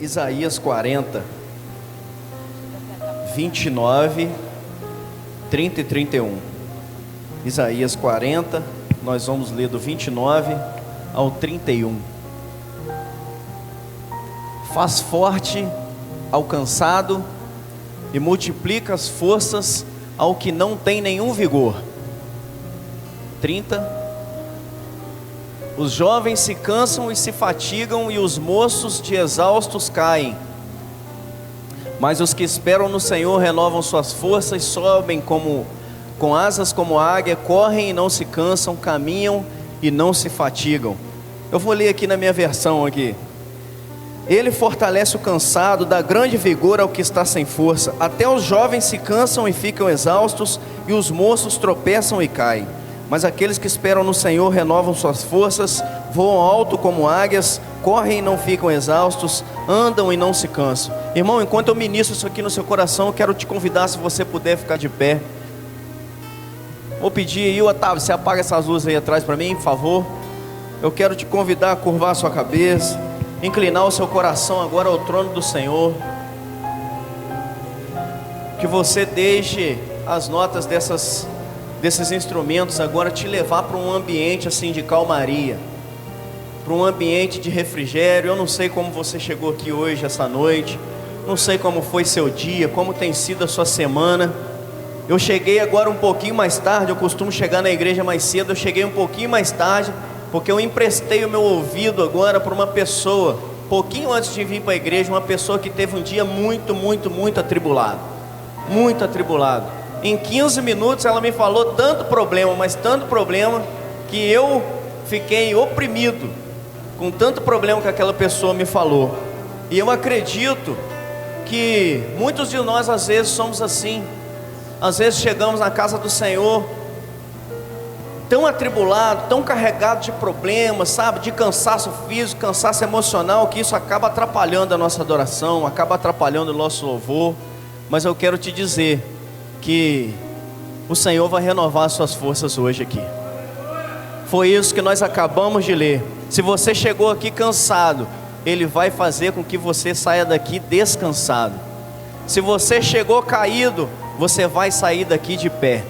Isaías 40, 29, 30 e 31. Isaías 40, nós vamos ler do 29 ao 31. Faz forte ao cansado e multiplica as forças ao que não tem nenhum vigor. 30. Os jovens se cansam e se fatigam, e os moços de exaustos caem. Mas os que esperam no Senhor renovam suas forças, sobem com asas como águia, correm e não se cansam, caminham e não se fatigam. Eu vou ler aqui na minha versão aqui. Ele fortalece o cansado, dá grande vigor ao que está sem força. Até os jovens se cansam e ficam exaustos, e os moços tropeçam e caem. Mas aqueles que esperam no Senhor renovam suas forças, voam alto como águias, correm e não ficam exaustos, andam e não se cansam. Irmão, enquanto eu ministro isso aqui no seu coração, eu quero te convidar, se você puder ficar de pé. Vou pedir aí, Otávio, você apaga essas luzes aí atrás para mim, por favor. Eu quero te convidar a curvar a sua cabeça, inclinar o seu coração agora ao trono do Senhor. Que você deixe as notas desses instrumentos agora te levar para um ambiente assim de calmaria, para um ambiente de refrigério. Eu não sei como você chegou aqui hoje, essa noite, não sei como foi seu dia, como tem sido a sua semana. Eu cheguei agora um pouquinho mais tarde, eu costumo chegar na igreja mais cedo, eu cheguei um pouquinho mais tarde, porque eu emprestei o meu ouvido agora para uma pessoa, pouquinho antes de vir para a igreja, uma pessoa que teve um dia muito atribulado, muito atribulado. Em 15 minutos ela me falou tanto problema, mas tanto problema, que eu fiquei oprimido com tanto problema que aquela pessoa me falou. E eu acredito que muitos de nós às vezes somos assim. Às vezes chegamos na casa do Senhor tão atribulado, tão carregado de problemas, sabe, de cansaço físico, cansaço emocional, que isso acaba atrapalhando a nossa adoração, acaba atrapalhando o nosso louvor. Mas eu quero te dizer que o Senhor vai renovar as suas forças hoje aqui. Foi isso que nós acabamos de ler. Se você chegou aqui cansado, Ele vai fazer com que você saia daqui descansado. Se você chegou caído, você vai sair daqui de pé.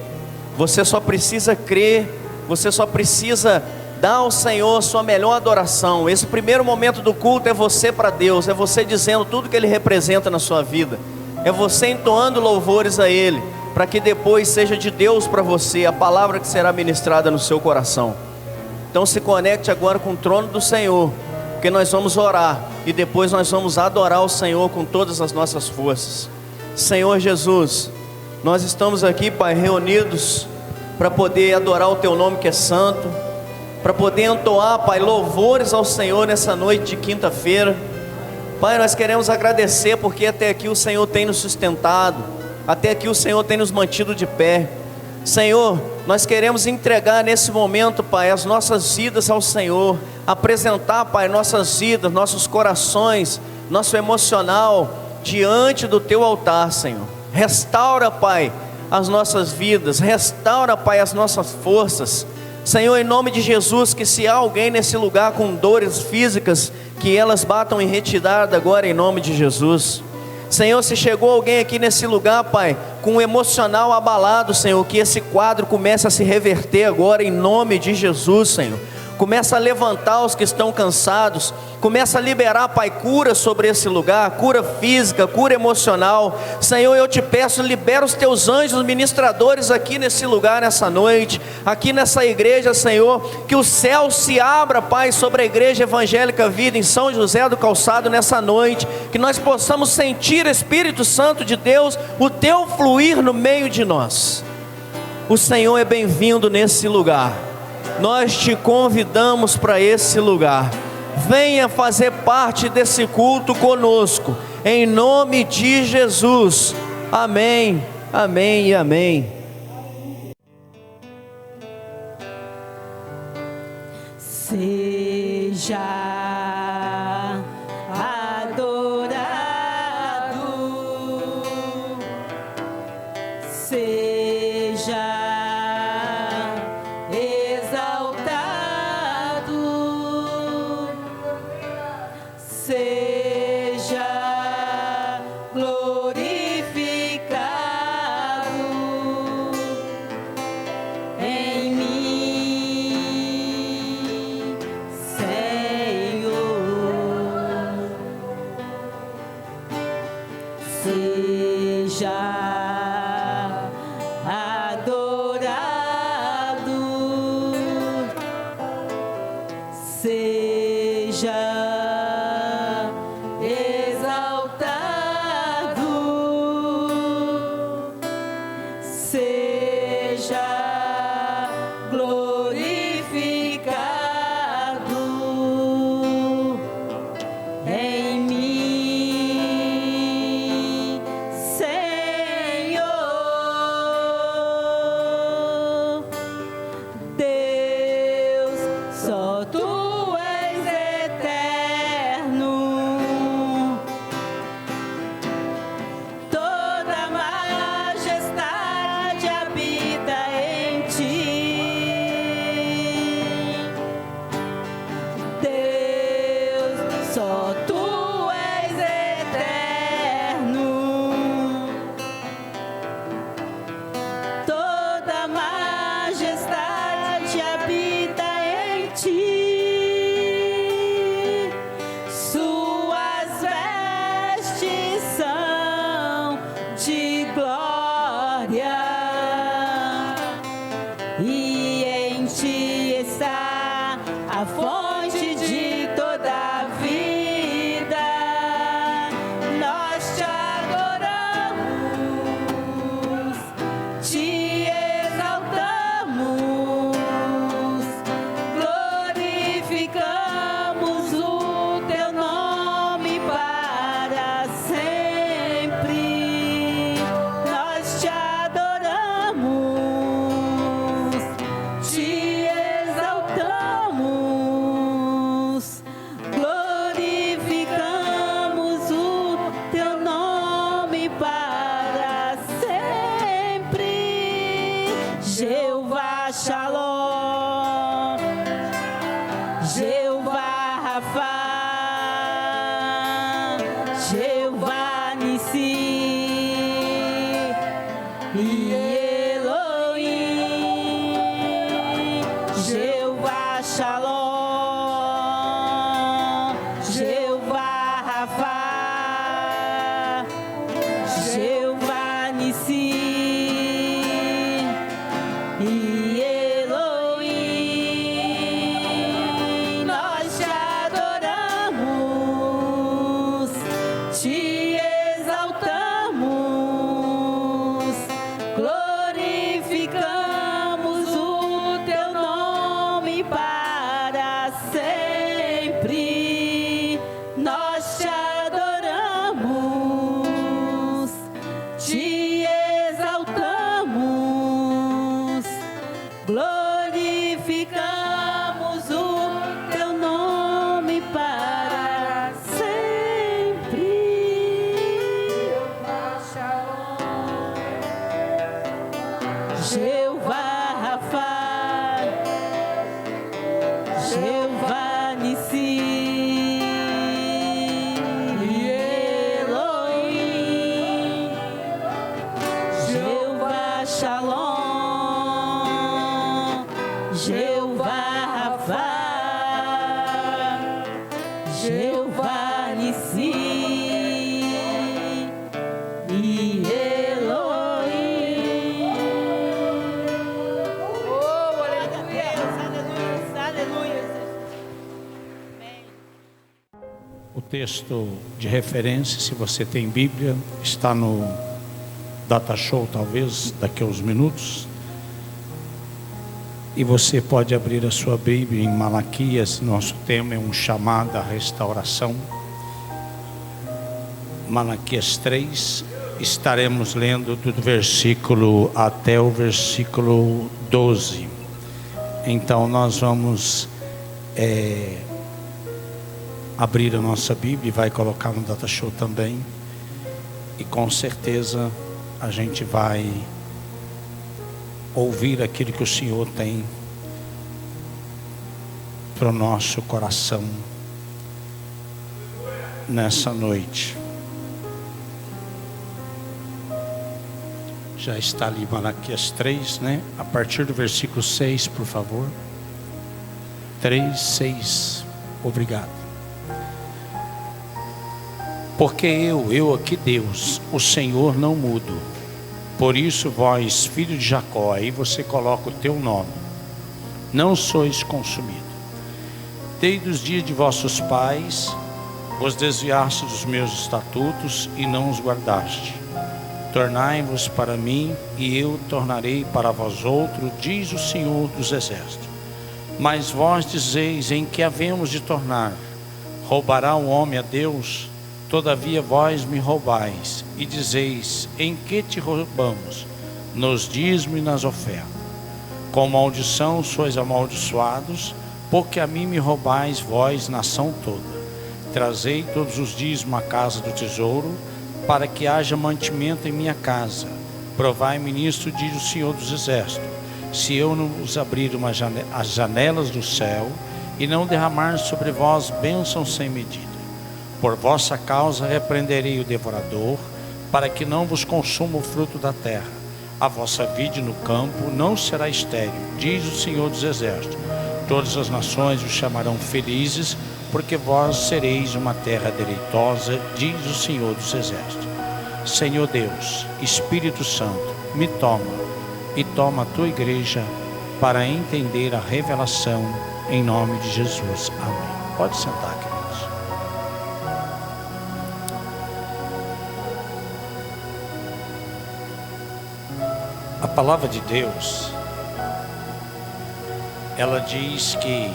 Você só precisa crer, você só precisa dar ao Senhor sua melhor adoração. Esse primeiro momento do culto é você para Deus, é você dizendo tudo que Ele representa na sua vida, é você entoando louvores a Ele, para que depois seja de Deus para você a palavra que será ministrada no seu coração. Então se conecte agora com o trono do Senhor, porque nós vamos orar e depois nós vamos adorar o Senhor com todas as nossas forças. Senhor Jesus, nós estamos aqui, Pai, reunidos para poder adorar o Teu nome que é santo, para poder entoar, Pai, louvores ao Senhor nessa noite de quinta-feira. Pai, nós queremos agradecer porque até aqui o Senhor tem nos sustentado, até aqui o Senhor tem nos mantido de pé. Senhor, nós queremos entregar nesse momento, Pai, as nossas vidas ao Senhor, apresentar, Pai, nossas vidas, nossos corações, nosso emocional diante do Teu altar, Senhor. Restaura, Pai, as nossas vidas, restaura, Pai, as nossas forças. Senhor, em nome de Jesus, que se há alguém nesse lugar com dores físicas, que elas batam em retirada agora em nome de Jesus. Senhor, se chegou alguém aqui nesse lugar, Pai, com o emocional abalado, Senhor, que esse quadro comece a se reverter agora em nome de Jesus, Senhor. Começa a levantar os que estão cansados, começa a liberar, Pai, cura sobre esse lugar, cura física, cura emocional. Senhor, eu te peço, libera os teus anjos ministradores aqui nesse lugar, nessa noite, aqui nessa igreja, Senhor, que o céu se abra, Pai, sobre a igreja evangélica Vida em São José do Calçado nessa noite, que nós possamos sentir, Espírito Santo de Deus, o teu fluir no meio de nós. O Senhor é bem-vindo nesse lugar. Nós te convidamos para esse lugar. Venha fazer parte desse culto conosco, em nome de Jesus. Amém, amém e amém. Seja adorado, seja exaltado, seja Texto de referência, se você tem Bíblia, está no Data Show, talvez daqui a uns minutos, e você pode abrir a sua Bíblia em Malaquias. Nosso tema é um chamado à restauração. Malaquias 3, estaremos lendo do versículo até o versículo 12. Então nós vamos abrir a nossa Bíblia e vai colocar no Data Show também, e com certeza a gente vai ouvir aquilo que o Senhor tem para o nosso coração nessa noite. Já está ali Malaquias 3, né? A partir do versículo 6, por favor. 3, 6. Obrigado. Porque eu aqui Deus, o Senhor não mudo. Por isso vós, filho de Jacó, aí você coloca o teu nome, não sois consumido. Desde os dias de vossos pais, vos desviaste dos meus estatutos e não os guardaste. Tornai-vos para mim, e eu tornarei para vós outro, diz o Senhor dos Exércitos. Mas vós dizeis: em que havemos de tornar? Roubará o homem a Deus? Todavia vós me roubais, e dizeis: em que te roubamos? Nos dízimos e nas ofertas. Com maldição sois amaldiçoados, porque a mim me roubais vós, nação toda. Trazei todos os dízimos à casa do tesouro, para que haja mantimento em minha casa. Provai, ministro, diz o Senhor dos Exércitos, se eu não vos abrir as janelas do céu, e não derramar sobre vós bênçãos sem medida. Por vossa causa repreenderei o devorador, para que não vos consuma o fruto da terra. A vossa vide no campo não será estéril, diz o Senhor dos Exércitos. Todas as nações os chamarão felizes, porque vós sereis uma terra deleitosa, diz o Senhor dos Exércitos. Senhor Deus, Espírito Santo, me toma e toma a tua igreja para entender a revelação, em nome de Jesus. Amém. Pode sentar, queridos. A palavra de Deus, ela diz que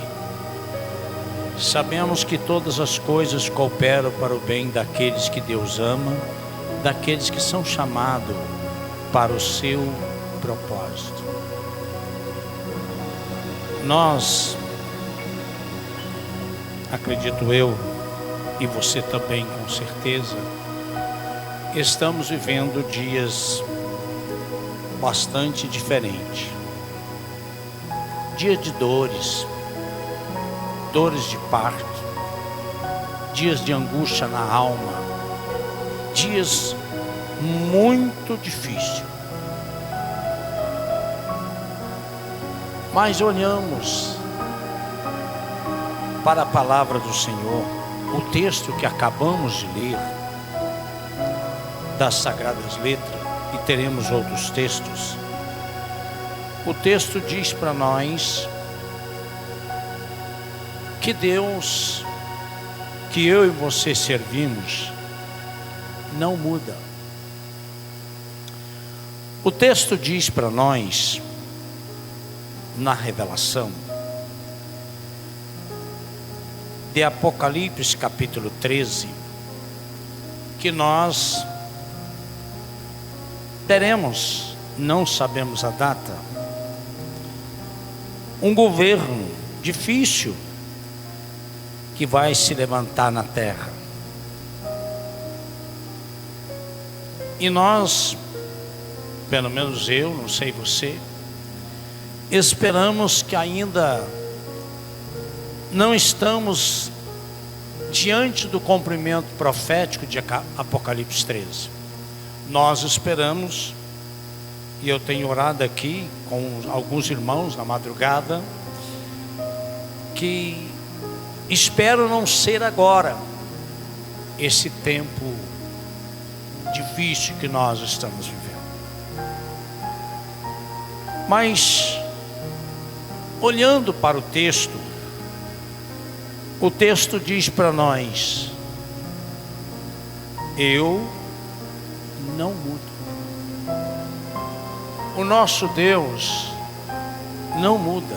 sabemos que todas as coisas cooperam para o bem daqueles que Deus ama, daqueles que são chamados para o seu propósito. Nós, acredito eu, e você também com certeza, estamos vivendo dias bastante diferentes. Dias de dores de parto, dias de angústia na alma, dias muito difíceis. Mas olhamos para a palavra do Senhor, o texto que acabamos de ler, das Sagradas Letras, e teremos outros textos. O texto diz para nós que Deus, que eu e você servimos, não muda. O texto diz para nós, na revelação de Apocalipse capítulo 13, que nós teremos, não sabemos a data, um governo difícil que vai se levantar na terra. E nós, pelo menos eu, não sei você, esperamos que ainda não estamos diante do cumprimento profético de Apocalipse 13. Nós esperamos, e eu tenho orado aqui com alguns irmãos na madrugada, que espero não ser agora esse tempo difícil que nós estamos vivendo. Mas olhando para o texto diz para nós: eu não mudo. O nosso Deus não muda.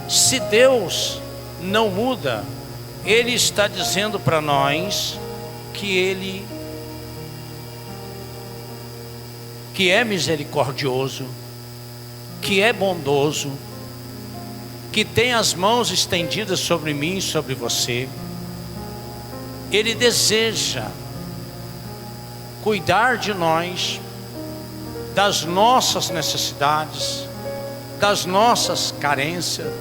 Se Deus não muda, Ele está dizendo para nós que Ele que é misericordioso, que é bondoso, que tem as mãos estendidas sobre mim e sobre você. Ele deseja cuidar de nós, das nossas necessidades, das nossas carências,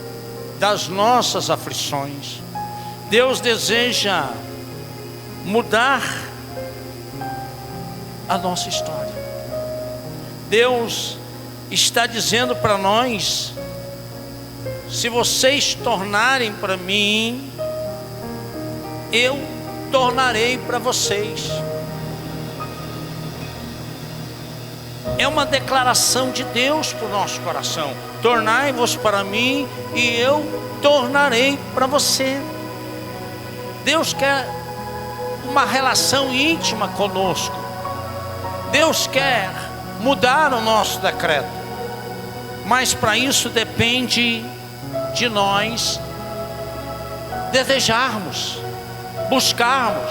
das nossas aflições. Deus deseja mudar a nossa história. Deus está dizendo para nós: se vocês tornarem para mim, eu tornarei para vocês. é uma declaração de Deus para o nosso coração. Tornai-vos para mim e eu tornarei para você. Deus quer uma relação íntima conosco. Deus quer mudar o nosso decreto, mas para isso depende de nós desejarmos, buscarmos.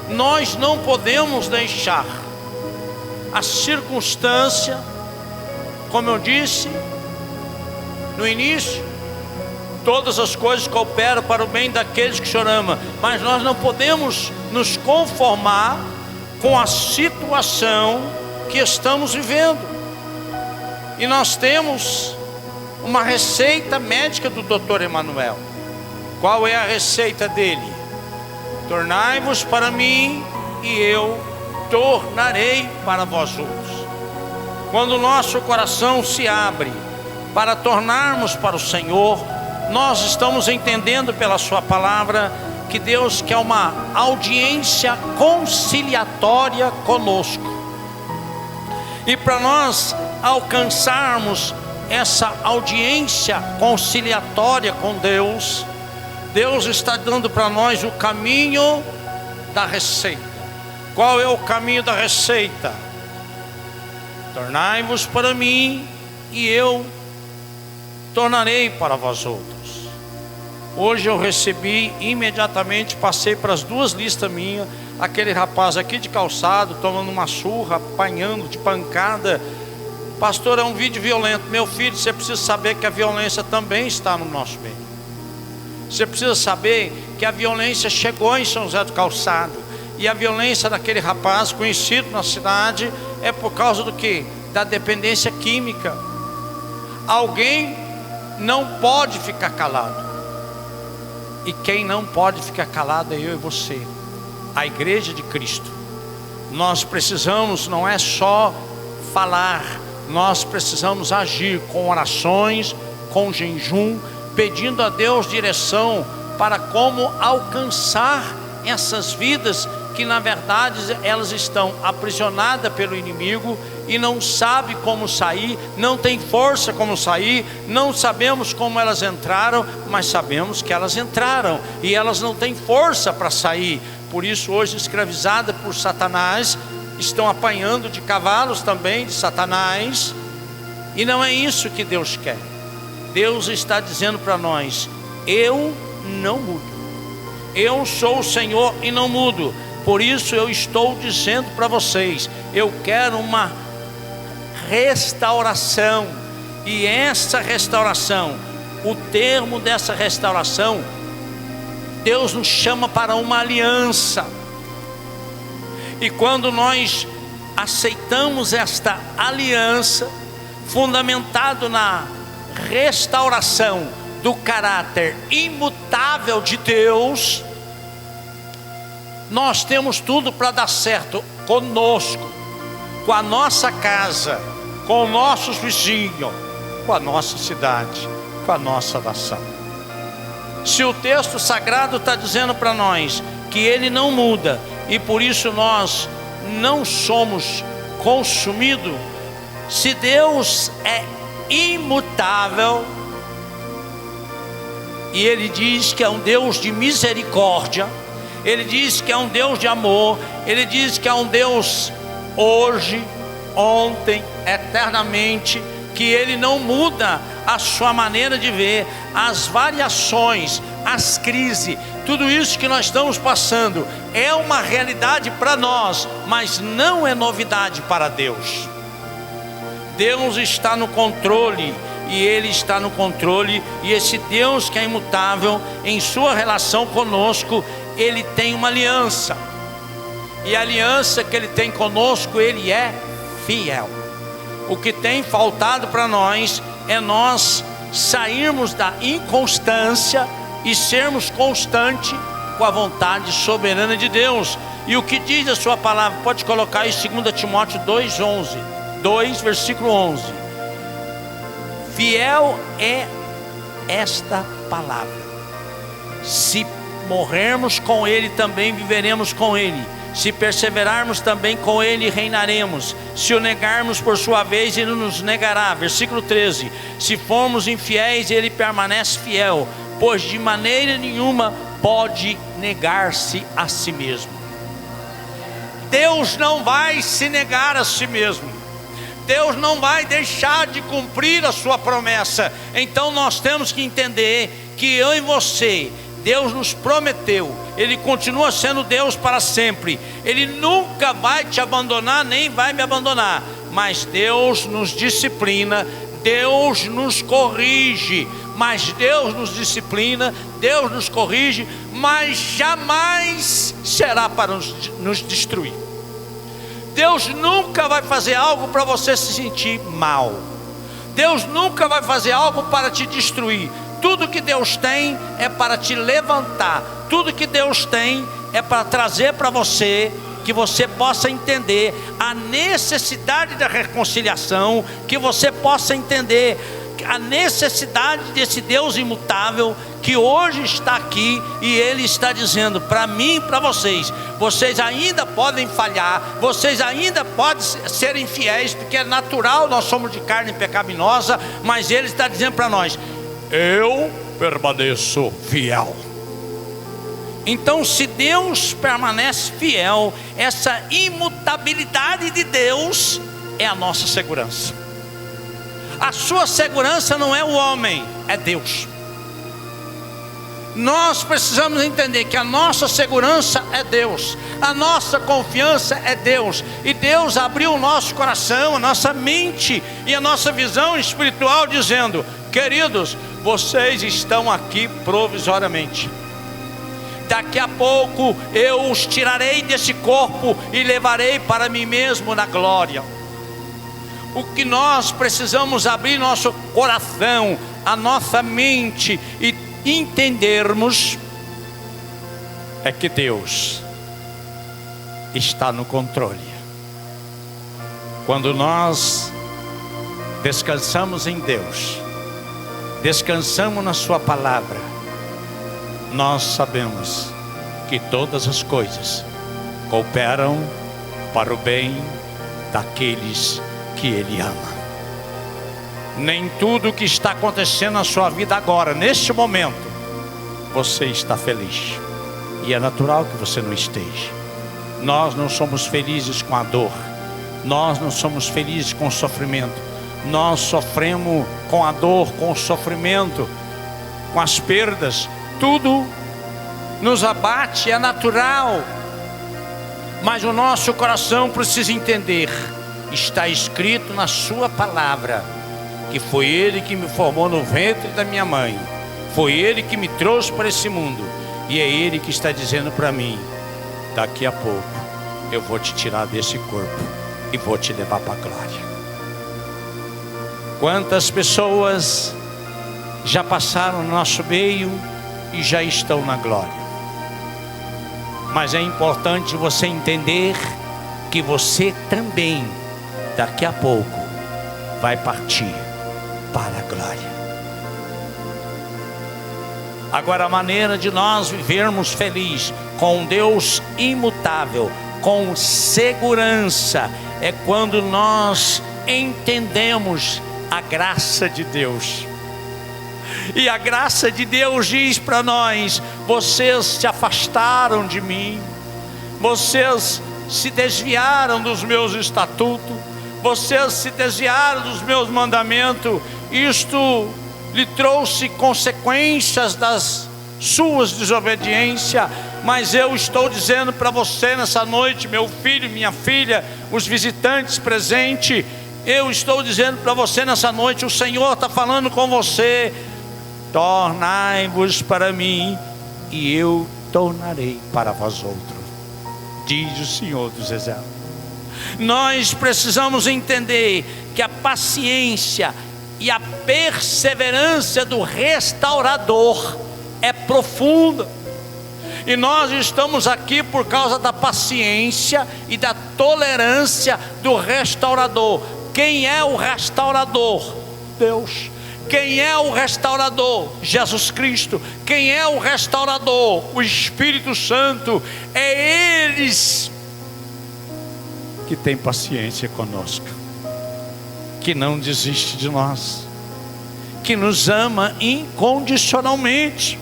Nós não podemos deixar a circunstância, como eu disse no início, todas as coisas cooperam para o bem daqueles que o Senhor ama, mas nós não podemos nos conformar com a situação que estamos vivendo. E nós temos uma receita médica do Dr. Emanuel. Qual é a receita dele? Tornai-vos para mim e eu tornarei para vós outros. Quando o nosso coração se abre para tornarmos para o Senhor, nós estamos entendendo pela sua palavra que Deus quer uma audiência conciliatória conosco. E para nós alcançarmos essa audiência conciliatória com Deus, Deus está dando para nós o caminho da receita. Qual é o caminho da receita? Tornai-vos para mim e eu tornarei para vós outros. Hoje eu recebi imediatamente, passei para as duas listas minhas, aquele rapaz aqui de calçado, tomando uma surra, apanhando de pancada. Pastor, é um vídeo violento. Meu filho, você precisa saber que a violência também está no nosso meio. Você precisa saber que a violência chegou em São José do Calçado. E a violência daquele rapaz, conhecido na cidade, é por causa do quê? Da dependência química. Alguém não pode ficar calado. E quem não pode ficar calado é eu e você, a igreja de Cristo. Nós precisamos, não é só falar, nós precisamos agir com orações, com jejum, pedindo a Deus direção para como alcançar essas vidas que na verdade elas estão aprisionadas pelo inimigo e não sabem como sair, não tem força como sair, não sabemos como elas entraram, mas sabemos que elas entraram e elas não têm força para sair. Por isso hoje, escravizadas por Satanás, estão apanhando de cavalos também de Satanás, e não é isso que Deus quer. Deus está dizendo para nós: eu não mudo, eu sou o Senhor e não mudo. Por isso eu estou dizendo para vocês, eu quero uma restauração. E essa restauração, o termo dessa restauração, Deus nos chama para uma aliança. E quando nós aceitamos esta aliança, fundamentado na restauração do caráter imutável de Deus, nós temos tudo para dar certo conosco, com a nossa casa, com os nossos vizinhos, com a nossa cidade, com a nossa nação. Se o texto sagrado está dizendo para nós que ele não muda e por isso nós não somos consumidos, se Deus é imutável e ele diz que é um Deus de misericórdia, ele diz que é um Deus de amor, ele diz que é um Deus hoje, ontem, eternamente, que ele não muda a sua maneira de ver, as variações, as crises, tudo isso que nós estamos passando é uma realidade para nós, mas não é novidade para Deus. Deus está no controle, e Ele está no controle, e esse Deus que é imutável, em sua relação conosco, Ele tem uma aliança, e a aliança que Ele tem conosco, Ele é fiel. O que tem faltado para nós é nós sairmos da inconstância e sermos constantes com a vontade soberana de Deus. E o que diz a sua palavra? Pode colocar aí 2 Timóteo 2 versículo 11. Fiel é esta palavra. Se morrermos com Ele, também viveremos com Ele. Se perseverarmos, também com ele reinaremos. Se o negarmos, por sua vez, ele nos negará. Versículo 13: se formos infiéis, ele permanece fiel, pois de maneira nenhuma pode negar-se a si mesmo. Deus não vai se negar a si mesmo. Deus não vai deixar de cumprir a sua promessa. Então nós temos que entender que eu e você, Deus nos prometeu, Ele continua sendo Deus para sempre. Ele nunca vai te abandonar, nem vai me abandonar. Mas Deus nos disciplina, Deus nos corrige. Mas Deus nos disciplina, Deus nos corrige, mas jamais será para nos destruir. Deus nunca vai fazer algo para você se sentir mal. Deus nunca vai fazer algo para te destruir. Tudo que Deus tem é para te levantar. Tudo que Deus tem é para trazer para você, que você possa entender a necessidade da reconciliação, que você possa entender a necessidade desse Deus imutável, que hoje está aqui, e Ele está dizendo para mim e para vocês: vocês ainda podem falhar, vocês ainda podem ser infiéis, porque é natural, nós somos de carne pecaminosa, mas Ele está dizendo para nós: eu permaneço fiel. Então, se Deus permanece fiel, essa imutabilidade de Deus é a nossa segurança. A sua segurança não é o homem, é Deus. Nós precisamos entender que a nossa segurança é Deus, a nossa confiança é Deus. E Deus abriu o nosso coração, a nossa mente e a nossa visão espiritual, dizendo: queridos, vocês estão aqui provisoriamente. Daqui a pouco eu os tirarei desse corpo e levarei para mim mesmo na glória. O que nós precisamos abrir nosso coração, a nossa mente e entendermos é que Deus está no controle. Quando nós descansamos em Deus, descansamos na sua palavra, nós sabemos que todas as coisas cooperam para o bem daqueles que Ele ama. Nem tudo que está acontecendo na sua vida agora, neste momento, você está feliz, e é natural que você não esteja. Nós não somos felizes com a dor, nós não somos felizes com o sofrimento. Nós sofremos com a dor, com o sofrimento, com as perdas. Tudo nos abate, é natural. Mas o nosso coração precisa entender: está escrito na sua palavra que foi Ele que me formou no ventre da minha mãe, foi Ele que me trouxe para esse mundo, e é Ele que está dizendo para mim: daqui a pouco eu vou te tirar desse corpo e vou te levar para a glória. Quantas pessoas já passaram no nosso meio e já estão na glória. Mas é importante você entender que você também, daqui a pouco, vai partir para a glória. Agora, a maneira de nós vivermos feliz com um Deus imutável, com segurança, é quando nós entendemos a graça de Deus. E a graça de Deus diz para nós: vocês se afastaram de mim, vocês se desviaram dos meus estatutos, vocês se desviaram dos meus mandamentos. Isto lhe trouxe consequências das suas desobediências. Mas eu estou dizendo para você nessa noite, meu filho, minha filha, os visitantes presentes, eu estou dizendo para você nessa noite, o Senhor está falando com você: tornai-vos para mim e eu tornarei para vós outros, diz o Senhor dos Exércitos. Nós precisamos entender que a paciência e a perseverança do restaurador é profunda. E nós estamos aqui por causa da paciência e da tolerância do restaurador. Quem é o restaurador? Deus. Quem é o restaurador? Jesus Cristo. Quem é o restaurador? O Espírito Santo. É eles que tem paciência conosco, que não desiste de nós, que nos ama incondicionalmente,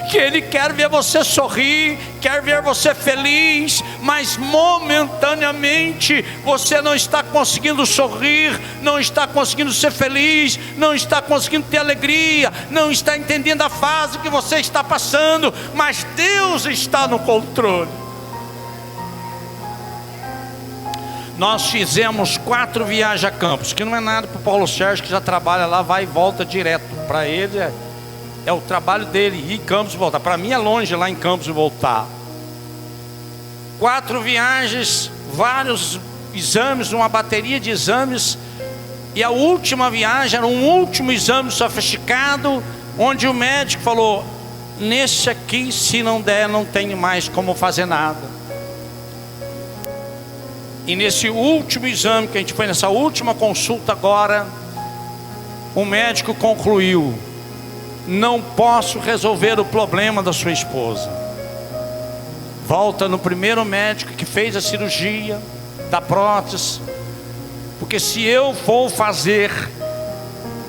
que Ele quer ver você sorrir, quer ver você feliz, mas momentaneamente você não está conseguindo sorrir, não está conseguindo ser feliz, não está conseguindo ter alegria, não está entendendo a fase que você está passando, mas Deus está no controle. Nós fizemos 4 viagens a Campos, que não é nada para o Paulo Sérgio, que já trabalha lá, vai e volta direto. Para ele é o trabalho dele, ir em Campos e voltar. Para mim é longe lá em Campos e voltar. 4 viagens, vários exames, uma bateria de exames. E a última viagem era um último exame sofisticado, onde o médico falou: nesse aqui, se não der, não tem mais como fazer nada. E nesse último exame que a gente foi, nessa última consulta agora, o médico concluiu: não posso resolver o problema da sua esposa. Volta no primeiro médico que fez a cirurgia da prótese, porque se eu for fazer,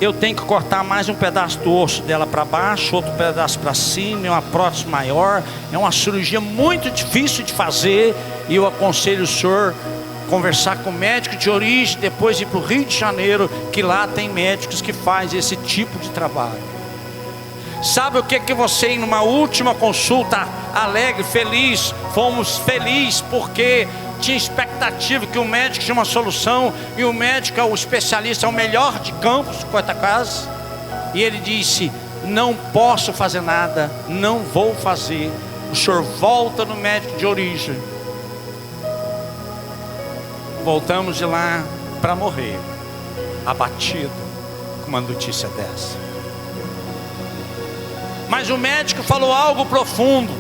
eu tenho que cortar mais um pedaço do osso dela para baixo, outro pedaço para cima, é uma prótese maior, é uma cirurgia muito difícil de fazer, e eu aconselho o senhor conversar com o médico de origem, depois ir para o Rio de Janeiro, que lá tem médicos que fazem esse tipo de trabalho. Sabe o que você, numa última consulta, alegre, feliz, fomos felizes porque tinha expectativa que o médico tinha uma solução, e o médico é o especialista, é o melhor de Campos, Goytacazes, e ele disse: não posso fazer nada, não vou fazer. O senhor volta no médico de origem. Voltamos de lá para morrer, abatido com uma notícia dessa. Mas o médico falou algo profundo.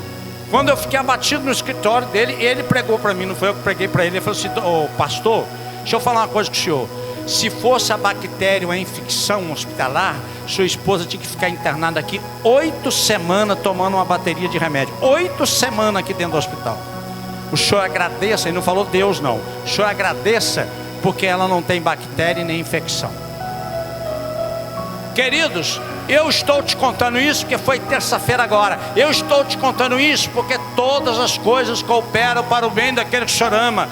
Quando eu fiquei abatido no escritório dele, ele pregou para mim, não foi eu que preguei para ele. Ele falou assim: pastor, deixa eu falar uma coisa com o senhor. Se fosse a bactéria ou a infecção hospitalar, sua esposa tinha que ficar internada aqui 8 semanas tomando uma bateria de remédio. 8 semanas aqui dentro do hospital. O senhor agradeça, e não falou Deus não, o senhor agradeça porque ela não tem bactéria nem infecção. Queridos, eu estou te contando isso porque foi terça-feira agora. Eu estou te contando isso porque todas as coisas cooperam para o bem daquele que o senhor ama.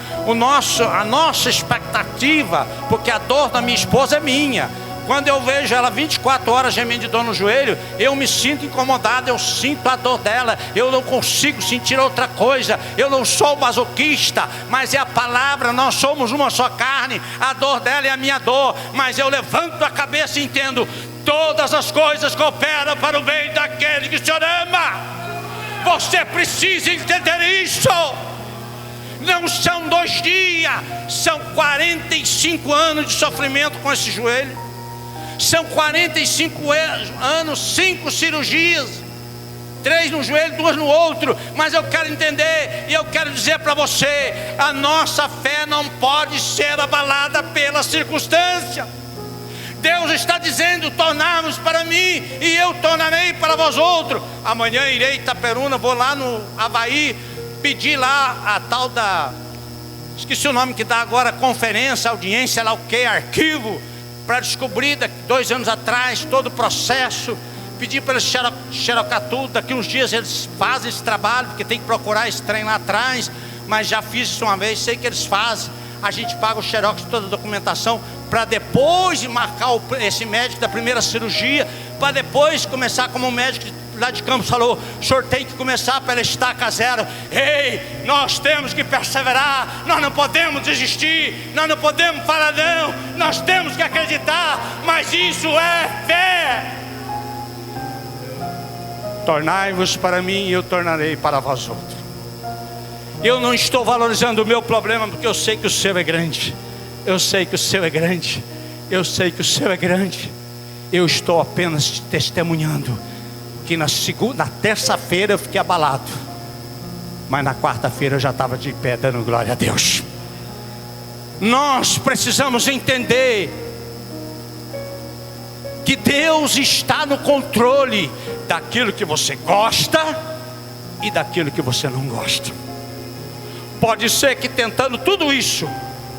A nossa expectativa, porque a dor da minha esposa é minha. Quando eu vejo ela 24 horas gemendo de dor no joelho, eu me sinto incomodado, eu sinto a dor dela, eu não consigo sentir outra coisa. Eu não sou masoquista, mas é a palavra, nós somos uma só carne, a dor dela é a minha dor, mas eu levanto a cabeça e entendo: todas as coisas cooperam para o bem daquele que o Senhor ama. Você precisa entender isso. Não são 2 dias, são 45 anos de sofrimento com esse joelho. São 45 anos, 5 cirurgias, 3 no joelho, 2 no outro. Mas eu quero entender, e eu quero dizer para você: a nossa fé não pode ser abalada pela circunstância. Deus está dizendo: tornamos para mim e eu tornarei para vós outros. Amanhã irei em Itaperuna, vou lá no Havaí, pedir lá a tal da, esqueci o nome que dá agora, conferência, audiência, lá o que, arquivo, para descobrir, 2 anos atrás, todo o processo. Pedir para eles xerocar tudo. Daqui uns dias eles fazem esse trabalho, porque tem que procurar esse trem lá atrás. Mas já fiz isso uma vez, sei que eles fazem. A gente paga o xerox de toda a documentação, para depois de marcar esse médico da primeira cirurgia, para depois começar, como o médico lá de Campos falou: o senhor tem que começar pela estaca zero. Ei, nós temos que perseverar, nós não podemos desistir, nós não podemos falar não, nós temos que acreditar, mas isso é fé. Tornai-vos para mim e eu tornarei para vós outros. Eu não estou valorizando o meu problema, porque eu sei que o seu é grande. Eu sei que o seu é grande. Eu sei que o seu é grande. Eu estou apenas te testemunhando que na terça-feira eu fiquei abalado, mas na quarta-feira eu já estava de pé dando glória a Deus. Nós precisamos entender que Deus está no controle daquilo que você gosta e daquilo que você não gosta. Pode ser que tentando tudo isso,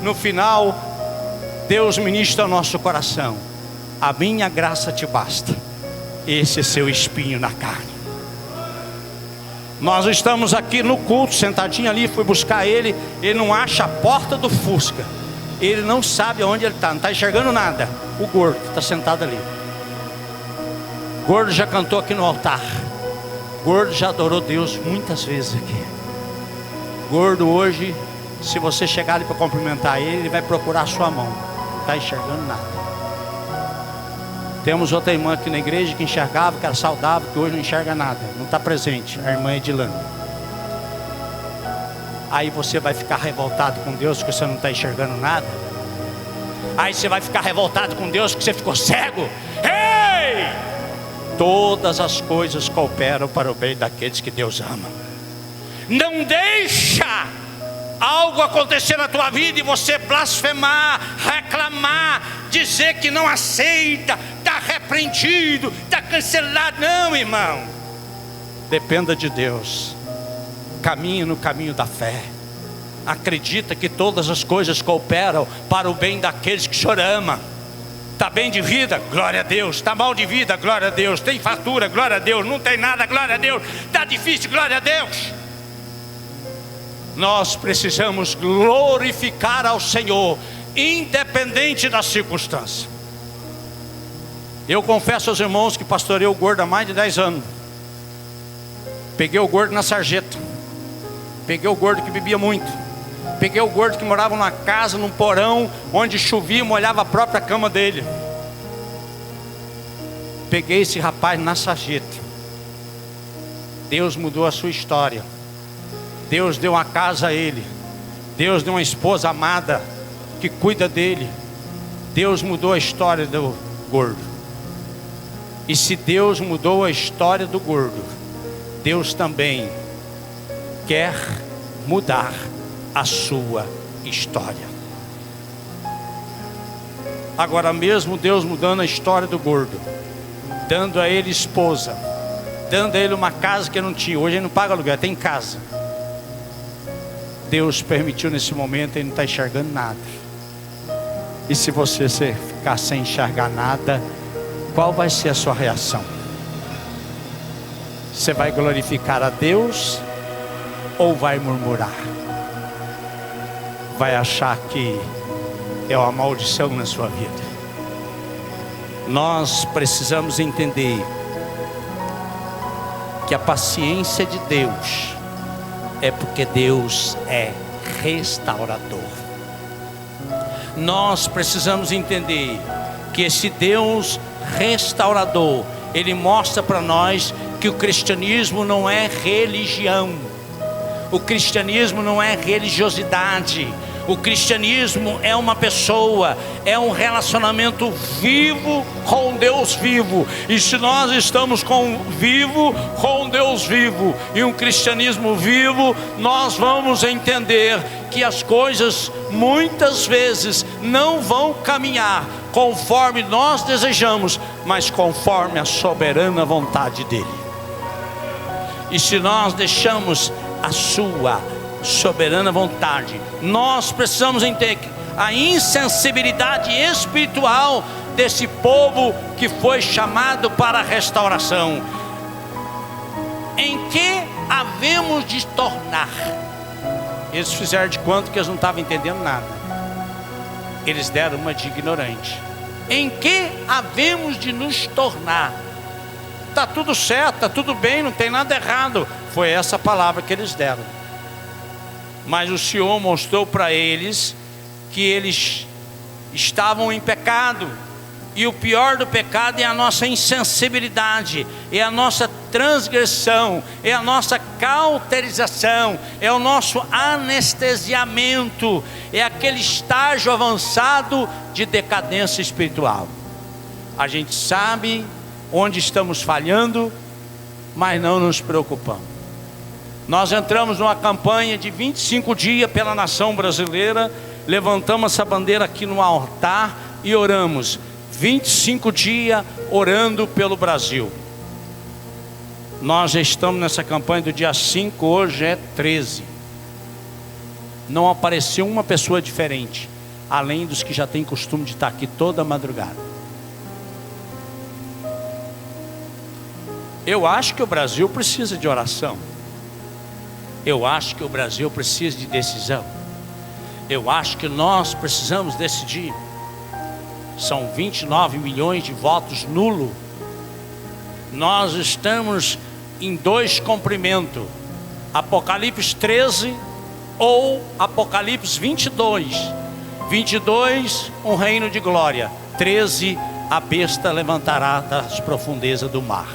no final, Deus ministra ao nosso coração: a minha graça te basta. Esse é seu espinho na carne. Nós estamos aqui no culto, sentadinho ali, fui buscar ele não acha a porta do Fusca. Ele não sabe aonde ele está, não está enxergando nada. O gordo está sentado ali. O gordo já cantou aqui no altar. O gordo já adorou Deus muitas vezes aqui. O gordo hoje, se você chegar ali para cumprimentar ele, ele vai procurar a sua mão. Não está enxergando nada. Temos outra irmã aqui na igreja que enxergava, que era saudável, que hoje não enxerga nada, não está presente, a irmã Edilane. Aí você vai ficar revoltado com Deus que você não está enxergando nada. Aí você vai ficar revoltado com Deus que você ficou cego. Ei! Todas as coisas cooperam para o bem daqueles que Deus ama. Não deixa algo acontecer na tua vida e você blasfemar, reclamar, dizer que não aceita, está repreendido, está cancelado. Não, irmão. Dependa de Deus. Caminhe no caminho da fé. Acredita que todas as coisas cooperam para o bem daqueles que o Senhor ama. Está bem de vida? Glória a Deus. Está mal de vida? Glória a Deus. Tem fartura? Glória a Deus. Não tem nada? Glória a Deus. Está difícil? Glória a Deus. Nós precisamos glorificar ao Senhor, independente da circunstância. Eu confesso aos irmãos que pastorei o gordo há mais de 10 anos. Peguei o gordo na sarjeta. Peguei o gordo que bebia muito. Peguei o gordo que morava numa casa, num porão, onde chovia e molhava a própria cama dele. Peguei esse rapaz na sarjeta. Deus mudou a sua história. Deus deu uma casa a ele. Deus deu uma esposa amada que cuida dele. Deus mudou a história do gordo. E se Deus mudou a história do gordo, Deus também quer mudar a sua história. Agora mesmo Deus mudando a história do gordo, dando a ele esposa, dando a ele uma casa que não tinha. Hoje ele não paga aluguel, tem casa. Deus permitiu nesse momento, ele não está enxergando nada. E se você ficar sem enxergar nada, qual vai ser a sua reação? Você vai glorificar a Deus ou vai murmurar? Vai achar que é uma maldição na sua vida? Nós precisamos entender que a paciência de Deus é porque Deus é restaurador. Nós precisamos entender que esse Deus restaurador, Ele mostra para nós que o cristianismo não é religião. O cristianismo não é religiosidade. O cristianismo é uma pessoa, é um relacionamento vivo com Deus vivo. E se nós estamos vivo com Deus vivo e um cristianismo vivo, nós vamos entender que as coisas muitas vezes não vão caminhar conforme nós desejamos, mas conforme a soberana vontade dEle. E se nós deixamos a sua soberana vontade, nós precisamos entender a insensibilidade espiritual desse povo que foi chamado para a restauração. Em que havemos de tornar? Eles fizeram de conta que eles não estavam entendendo nada. Eles deram uma de ignorante. Em que havemos de nos tornar? Está tudo certo, está tudo bem, não tem nada errado. Foi essa palavra que eles deram. Mas o Senhor mostrou para eles que eles estavam em pecado. E o pior do pecado é a nossa insensibilidade, é a nossa transgressão, é a nossa cauterização, é o nosso anestesiamento, é aquele estágio avançado de decadência espiritual. A gente sabe onde estamos falhando, mas não nos preocupamos. Nós entramos numa campanha de 25 dias pela nação brasileira, levantamos essa bandeira aqui no altar e oramos 25 dias orando pelo Brasil. Nós já estamos nessa campanha do dia 5, hoje é 13. não apareceu uma pessoa diferente, além dos que já têm costume de estar aqui toda madrugada. Eu acho que o Brasil precisa de oração. Eu acho que o Brasil precisa de decisão. Eu acho que nós precisamos decidir. São 29 milhões de votos nulo. Nós estamos em 2 comprimentos: Apocalipse 13 ou Apocalipse 22. 22, um reino de glória. 13, a besta levantará das profundezas do mar.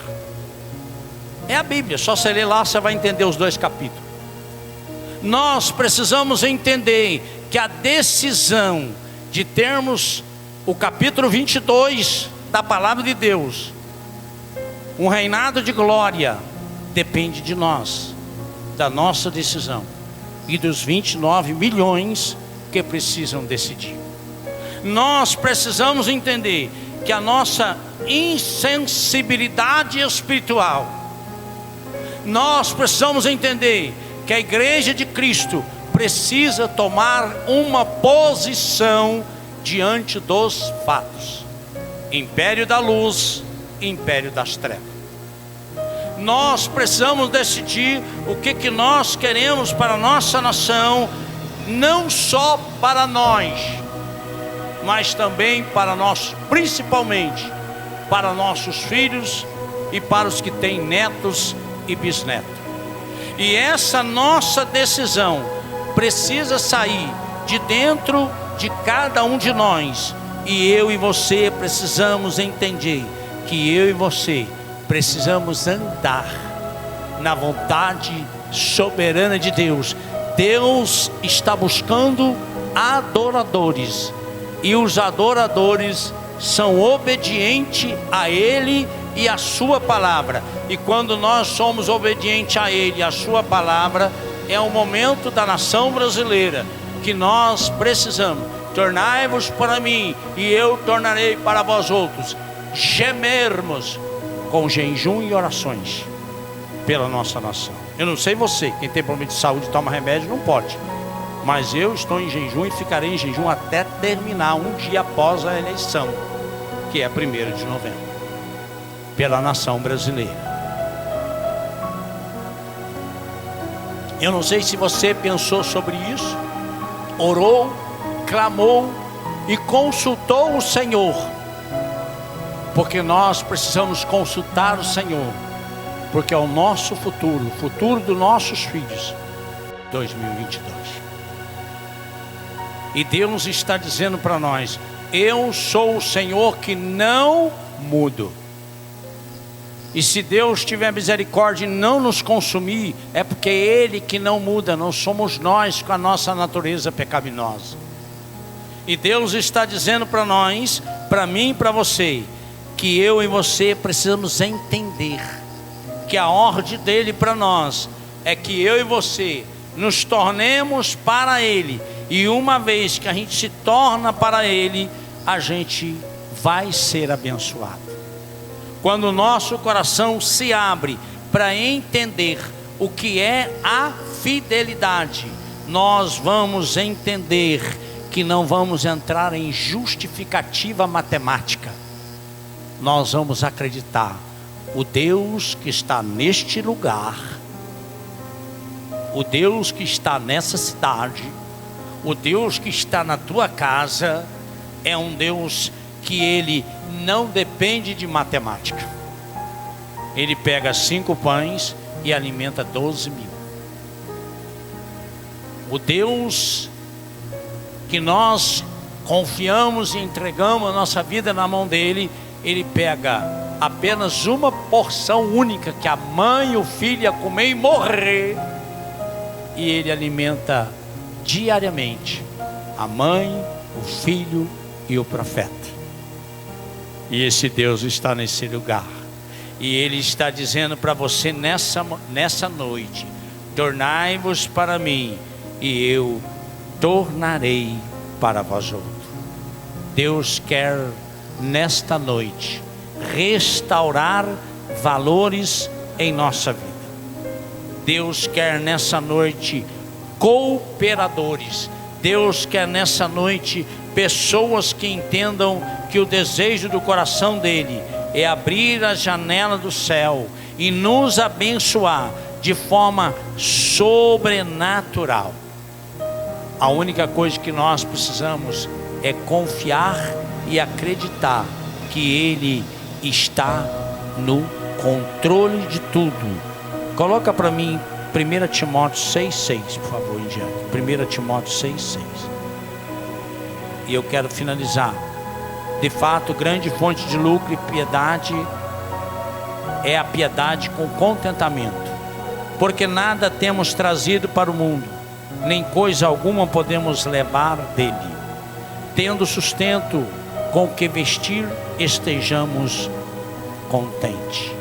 É a Bíblia, só você ler lá, você vai entender os 2 capítulos. Nós precisamos entender que a decisão de termos o capítulo 22 da palavra de Deus, um reinado de glória, depende de nós, da nossa decisão e dos 29 milhões que precisam decidir. Nós precisamos entender que a nossa insensibilidade espiritual, nós precisamos entender que a igreja de Cristo precisa tomar uma posição diante dos fatos. Império da luz, império das trevas. Nós precisamos decidir o que nós queremos para a nossa nação, não só para nós, mas também para nós, principalmente para nossos filhos e para os que têm netos e bisnetos. E essa nossa decisão precisa sair de dentro de cada um de nós. E eu e você precisamos entender que eu e você precisamos andar na vontade soberana de Deus. Deus está buscando adoradores, e os adoradores são obedientes a Ele e a sua palavra. E quando nós somos obedientes a Ele e a sua palavra, é o momento da nação brasileira que nós precisamos: tornai-vos para mim e eu tornarei para vós outros. Gemermos com jejum e orações pela nossa nação. Eu não sei você, quem tem problema de saúde toma remédio, não pode, mas eu estou em jejum e ficarei em jejum até terminar, um dia após a eleição, que é 1º de novembro, pela nação brasileira. Eu não sei se você pensou sobre isso, orou, clamou e consultou o Senhor, porque nós precisamos consultar o Senhor, porque é o nosso futuro, o futuro dos nossos filhos, 2022. E Deus está dizendo para nós: eu sou o Senhor que não mudo. E se Deus tiver misericórdia e não nos consumir, é porque é Ele que não muda, não somos nós com a nossa natureza pecaminosa. E Deus está dizendo para nós, para mim e para você, que eu e você precisamos entender que a ordem dele para nós é que eu e você nos tornemos para Ele. E uma vez que a gente se torna para Ele, a gente vai ser abençoado. Quando o nosso coração se abre para entender o que é a fidelidade, nós vamos entender que não vamos entrar em justificativa matemática. Nós vamos acreditar: o Deus que está neste lugar, o Deus que está nessa cidade, o Deus que está na tua casa, é um Deus que Ele não depende de matemática. Ele pega 5 pães e alimenta 12 mil. O Deus que nós confiamos e entregamos a nossa vida na mão dele, Ele pega apenas uma porção única que a mãe e o filho ia comer e morrer, e Ele alimenta diariamente a mãe, o filho e o profeta. E esse Deus está nesse lugar, e Ele está dizendo para você nessa noite: tornai-vos para mim e eu tornarei para vós outros. Deus quer nesta noite restaurar valores em nossa vida. Deus quer nessa noite cooperadores. Deus quer nessa noite pessoas que entendam que o desejo do coração dele é abrir a janela do céu e nos abençoar de forma sobrenatural. A única coisa que nós precisamos é confiar e acreditar que Ele está no controle de tudo. Coloca para mim 1 Timóteo 6,6, por favor, em diante. 1 Timóteo 6,6. E eu quero finalizar. De fato, grande fonte de lucro e piedade é a piedade com contentamento, porque nada temos trazido para o mundo, nem coisa alguma podemos levar dele. Tendo sustento com o que vestir, estejamos contentes.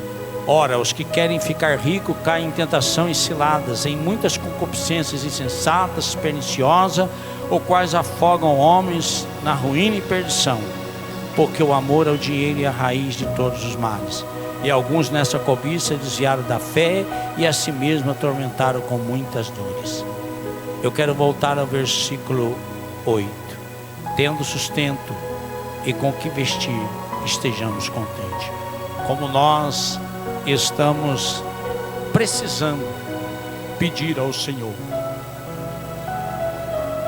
Ora, os que querem ficar ricos caem em tentação e ciladas, em muitas concupiscências insensatas, perniciosas, ou quais afogam homens na ruína e perdição, porque o amor ao dinheiro é a raiz de todos os males. E alguns nessa cobiça desviaram da fé e a si mesmo atormentaram com muitas dores. Eu quero voltar ao versículo 8. Tendo sustento e com que vestir, estejamos contentes. Como nós estamos precisando pedir ao Senhor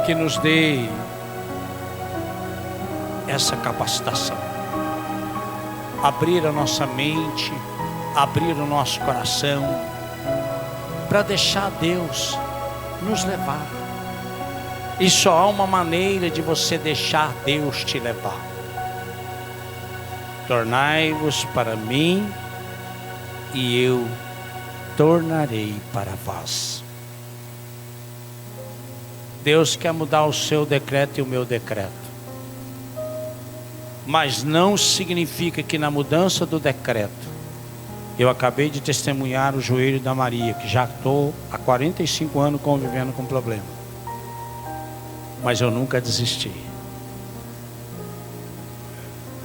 que nos dê essa capacitação, abrir a nossa mente, abrir o nosso coração, para deixar Deus nos levar. E só há uma maneira de você deixar Deus te levar: tornai-vos para mim e eu tornarei para vós. Deus quer mudar o seu decreto e o meu decreto, mas não significa que na mudança do decreto, eu acabei de testemunhar o joelho da Maria, que já estou há 45 anos convivendo com problema, mas eu nunca desisti.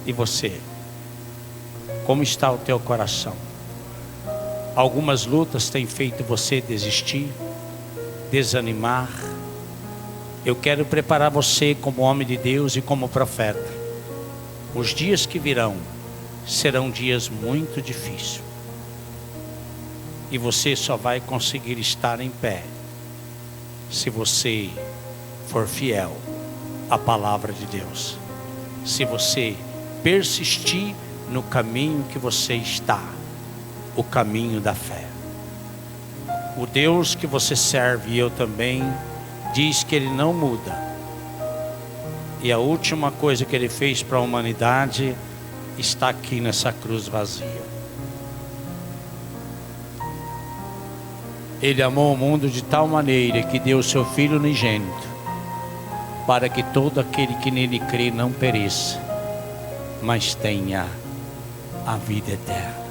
E você? Como está o teu coração? Algumas lutas têm feito você desistir, desanimar. Eu quero preparar você como homem de Deus e como profeta. Os dias que virão serão dias muito difíceis, e você só vai conseguir estar em pé se você for fiel à palavra de Deus, se você persistir no caminho que você está, o caminho da fé. O Deus que você serve, e eu também, diz que Ele não muda. E a última coisa que Ele fez para a humanidade está aqui nessa cruz vazia. Ele amou o mundo de tal maneira que deu o seu Filho unigênito, para que todo aquele que nele crê não pereça, mas tenha a vida eterna.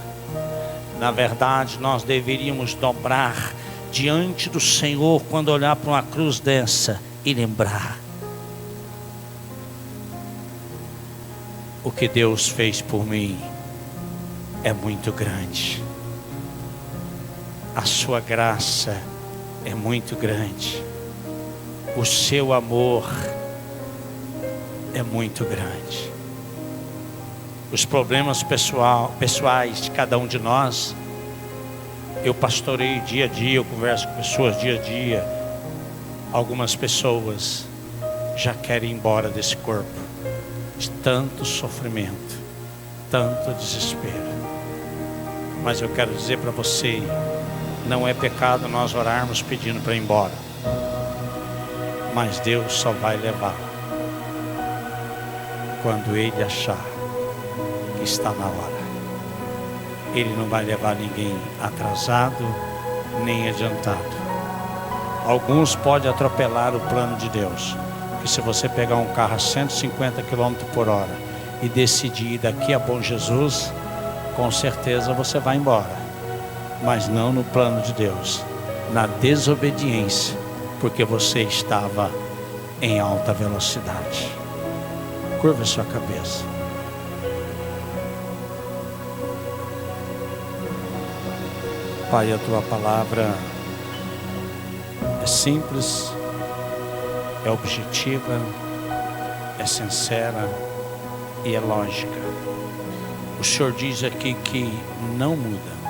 Na verdade, nós deveríamos dobrar diante do Senhor quando olhar para uma cruz dessa e lembrar o que Deus fez por mim é muito grande. A sua graça é muito grande. O seu amor é muito grande. Os problemas pessoais de cada um de nós, eu pastoreio dia a dia, eu converso com pessoas dia a dia. Algumas pessoas já querem ir embora desse corpo, de tanto sofrimento, tanto desespero. Mas eu quero dizer para você, não é pecado nós orarmos pedindo para ir embora, mas Deus só vai levar quando Ele achar que está na hora. Ele não vai levar ninguém atrasado nem adiantado. Alguns podem atropelar o plano de Deus, que se você pegar um carro a 150 km por hora e decidir ir daqui a Bom Jesus, com certeza você vai embora, mas não no plano de Deus, na desobediência, porque você estava em alta velocidade. Curva sua cabeça. Pai, a tua palavra é simples, é objetiva, é sincera e é lógica. O Senhor diz aqui que não muda.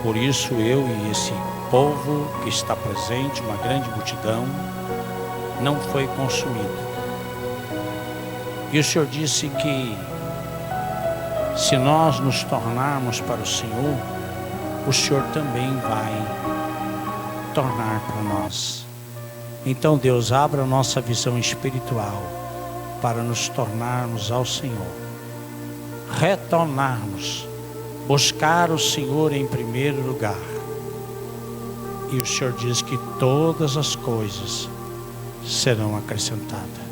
Por isso eu e esse povo que está presente, uma grande multidão, não foi consumido. E o Senhor disse que se nós nos tornarmos para o Senhor, o Senhor também vai tornar para nós. Então Deus, abra a nossa visão espiritual para nos tornarmos ao Senhor, retornarmos, buscar o Senhor em primeiro lugar. E o Senhor diz que todas as coisas serão acrescentadas.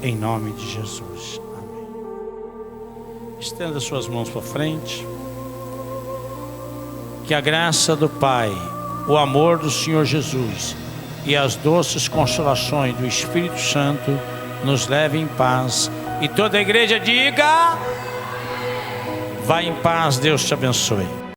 Em nome de Jesus. Amém. Estenda suas mãos para frente. Que a graça do Pai, o amor do Senhor Jesus e as doces consolações do Espírito Santo nos levem em paz. E toda a igreja diga: vá em paz, Deus te abençoe.